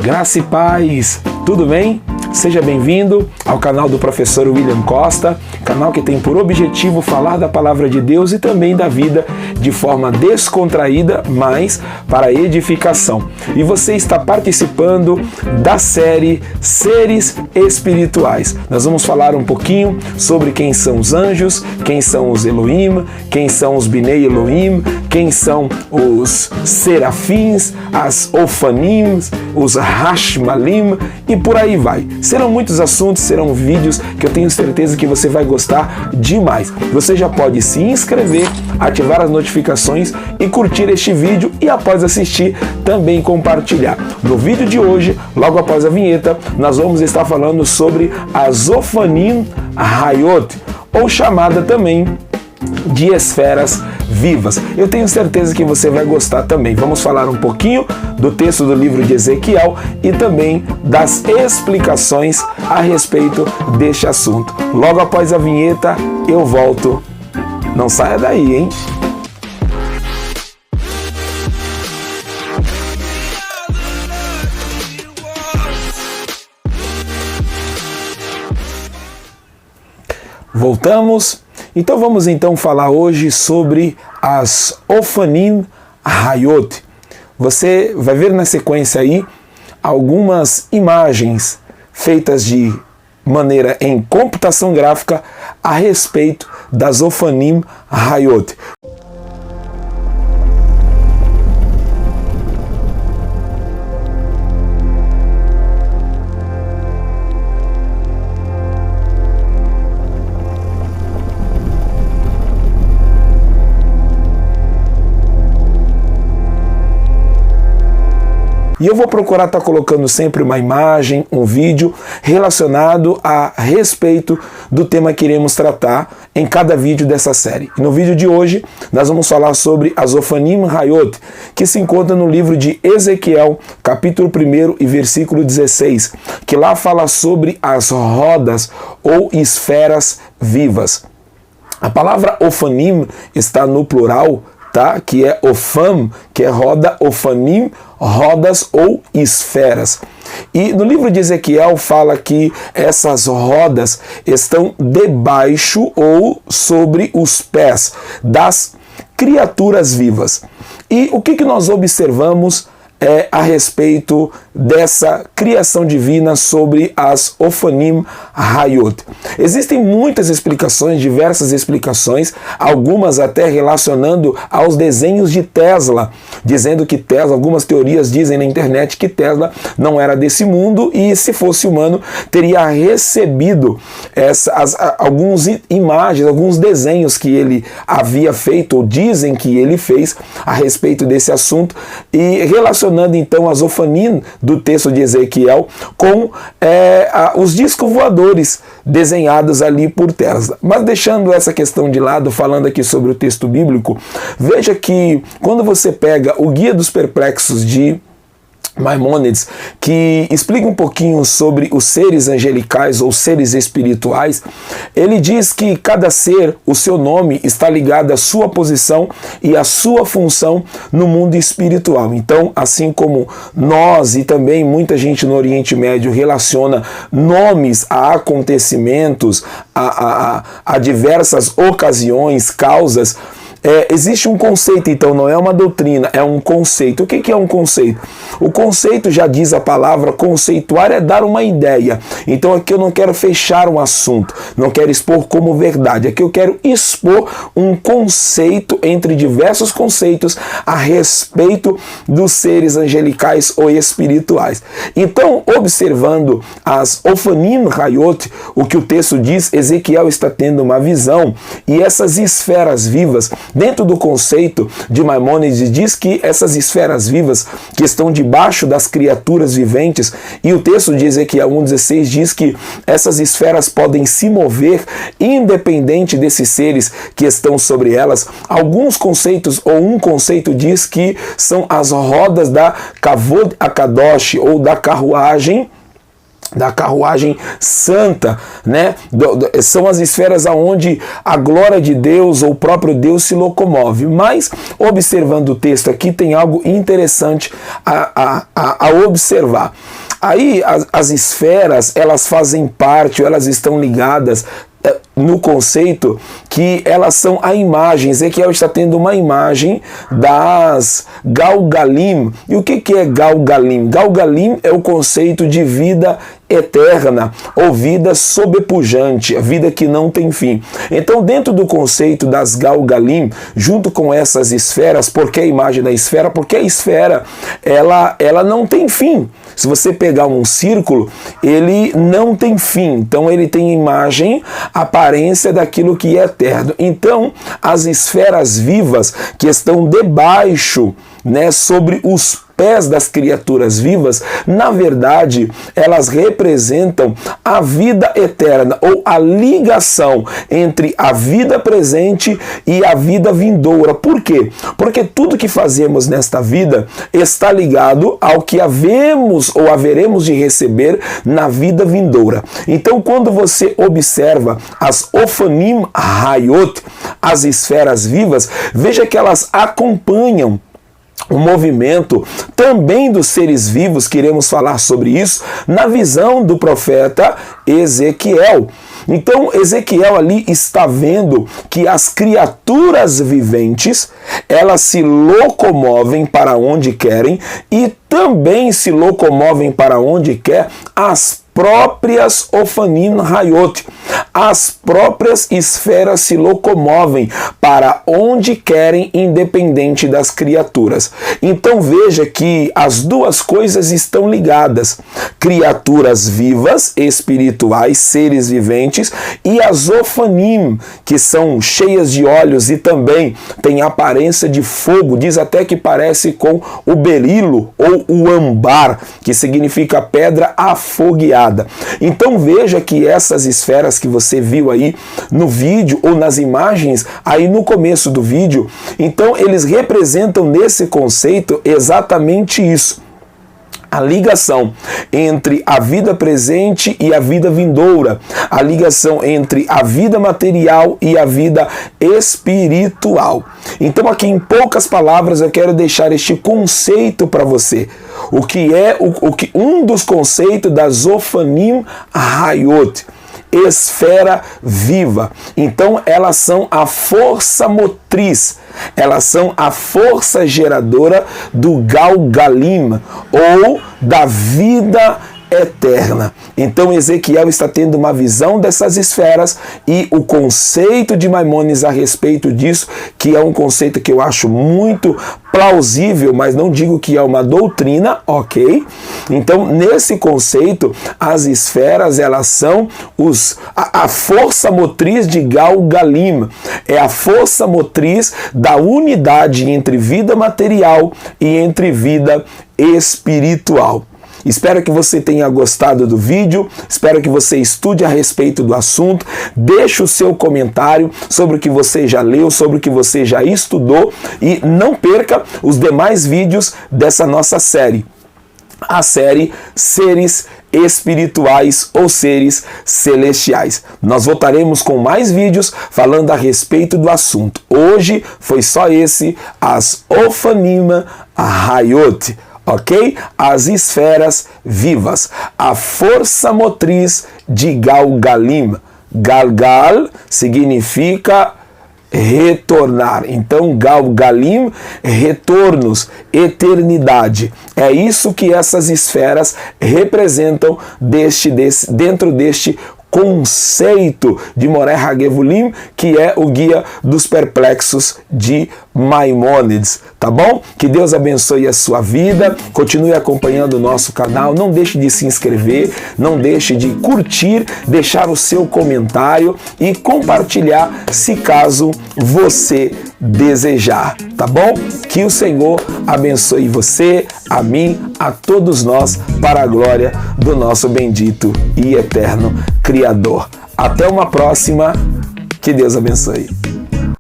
Graça e paz, tudo bem? Seja bem-vindo ao canal do professor William Costa, canal que tem por objetivo falar da palavra de Deus e também da vida de forma descontraída, mas para edificação. E você está participando da série Seres Espirituais. Nós vamos falar um pouquinho sobre quem são os anjos, quem são os Elohim, quem são os Binei Elohim, quem são os serafins, as Ofanim, os Hashmalim e por aí vai. Serão muitos assuntos, serão vídeos que eu tenho certeza que você vai gostar demais. Você já pode se inscrever, ativar as notificações e curtir este vídeo e após assistir também compartilhar. No vídeo de hoje, logo após a vinheta, nós vamos estar falando sobre as Ofanim Hayot, ou chamada também de esferas vivas. Eu tenho certeza que você vai gostar também. Vamos falar um pouquinho do texto do livro de Ezequiel e também das explicações a respeito deste assunto. Logo após a vinheta, eu volto. Não saia daí, hein? Voltamos. Então vamos falar hoje sobre as Ofanim Hayot. Você vai ver na sequência aí algumas imagens feitas de maneira em computação gráfica a respeito das Ofanim Hayot. E eu vou procurar estar colocando sempre uma imagem, um vídeo relacionado a respeito do tema que iremos tratar em cada vídeo dessa série. E no vídeo de hoje nós vamos falar sobre as Ofanim Hayot, que se encontra no livro de Ezequiel, capítulo 1 e versículo 16, que lá fala sobre as rodas ou esferas vivas. A palavra Ofanim está no plural, tá? Que é Ofam, que é roda, Ofanim, rodas ou esferas. E no livro de Ezequiel fala que essas rodas estão debaixo ou sobre os pés das criaturas vivas. E o que nós observamos a respeito dessa criação divina sobre as Ofanim Hayot? Existem muitas explicações, diversas explicações, algumas até relacionando aos desenhos de Tesla, dizendo que Tesla, algumas teorias dizem na internet que Tesla não era desse mundo e se fosse humano teria recebido algumas imagens, alguns desenhos que ele havia feito, ou dizem que ele fez a respeito desse assunto, e relacionando então as Ofanim do texto de Ezequiel com os discos voadores desenhados ali por Tesla. Mas deixando essa questão de lado, falando aqui sobre o texto bíblico, veja que quando você pega o Guia dos Perplexos de Maimônides, que explica um pouquinho sobre os seres angelicais ou seres espirituais, ele diz que cada ser, o seu nome, está ligado à sua posição e à sua função no mundo espiritual. Então, assim como nós e também muita gente no Oriente Médio relaciona nomes a acontecimentos, a diversas ocasiões, causas, existe um conceito, então, não é uma doutrina, é um conceito. O que é um conceito? O conceito, já diz a palavra, conceituar é dar uma ideia. Então aqui eu não quero fechar um assunto, não quero expor como verdade, aqui eu quero expor um conceito entre diversos conceitos a respeito dos seres angelicais ou espirituais. Então, observando as Ofanim Hayot, o que o texto diz, Ezequiel está tendo uma visão, e essas esferas vivas, dentro do conceito de Maimônides, diz que essas esferas vivas que estão debaixo das criaturas viventes, e o texto de Ezequiel 1,16 diz que essas esferas podem se mover independente desses seres que estão sobre elas. Alguns conceitos, ou um conceito diz que são as rodas da Kavod Akadosh, ou da carruagem da carruagem santa, né? São as esferas aonde a glória de Deus ou o próprio Deus se locomove. Mas, observando o texto aqui, tem algo interessante a observar. Aí, as esferas, elas fazem parte, ou elas estão ligadas no conceito que elas são a imagem. Ezequiel está tendo uma imagem das Galgalim. E o que é Galgalim? Galgalim é o conceito de vida eterna ou vida sobrepujante, a vida que não tem fim. Então, dentro do conceito das Galgalim, junto com essas esferas, por que a imagem da esfera? Porque a esfera, ela não tem fim. Se você pegar um círculo, ele não tem fim. Então, ele tem imagem, aparência daquilo que é eterno. Então, as esferas vivas que estão debaixo, né, sobre os pés das criaturas vivas, na verdade, elas representam a vida eterna ou a ligação entre a vida presente e a vida vindoura. Por quê? Porque tudo que fazemos nesta vida está ligado ao que havemos ou haveremos de receber na vida vindoura. Então, quando você observa as Ofanim Hayot, as esferas vivas, veja que elas acompanham o movimento também dos seres vivos, que iremos falar sobre isso, na visão do profeta Ezequiel. Então, Ezequiel ali está vendo que as criaturas viventes, elas se locomovem para onde querem e também se locomovem para onde quer as próprias Ofanim Hayot. As próprias esferas se locomovem para onde querem, independente das criaturas. Então veja que as duas coisas estão ligadas. Criaturas vivas, espirituais, seres viventes, e as Ofanim, que são cheias de olhos e também têm aparência de fogo, diz até que parece com o berilo ou o âmbar, que significa pedra afogueada. Então veja que essas esferas que você viu aí no vídeo ou nas imagens aí no começo do vídeo, então eles representam nesse conceito exatamente isso. A ligação entre a vida presente e a vida vindoura, a ligação entre a vida material e a vida espiritual. Então aqui em poucas palavras eu quero deixar este conceito para você. O que é um dos conceitos das Ofanim Hayot, esfera viva. Então elas são a força motriz, elas são a força geradora do Galgalim ou da vida eterna. Então Ezequiel está tendo uma visão dessas esferas e o conceito de Maimônides a respeito disso, que é um conceito que eu acho muito plausível, mas não digo que é uma doutrina, ok? Então, nesse conceito, as esferas, elas são a força motriz de Galgalim, é a força motriz da unidade entre vida material e entre vida espiritual. Espero que você tenha gostado do vídeo, espero que você estude a respeito do assunto, deixe o seu comentário sobre o que você já leu, sobre o que você já estudou e não perca os demais vídeos dessa nossa série. A série Seres Espirituais ou Seres Celestiais. Nós voltaremos com mais vídeos falando a respeito do assunto. Hoje foi só esse, as Ofanim Hayot. Ok? As esferas vivas. A força motriz de Galgalim. Galgal significa retornar. Então, Galgalim, retornos, eternidade. É isso que essas esferas representam dentro deste conceito de Moreh Hagevulim, que é o Guia dos Perplexos de Maimônides, tá bom? Que Deus abençoe a sua vida, continue acompanhando o nosso canal, não deixe de se inscrever, não deixe de curtir, deixar o seu comentário e compartilhar se caso você desejar, tá bom? Que o Senhor abençoe você, a mim, a todos nós, para a glória do nosso bendito e eterno Criador. Até uma próxima, que Deus abençoe.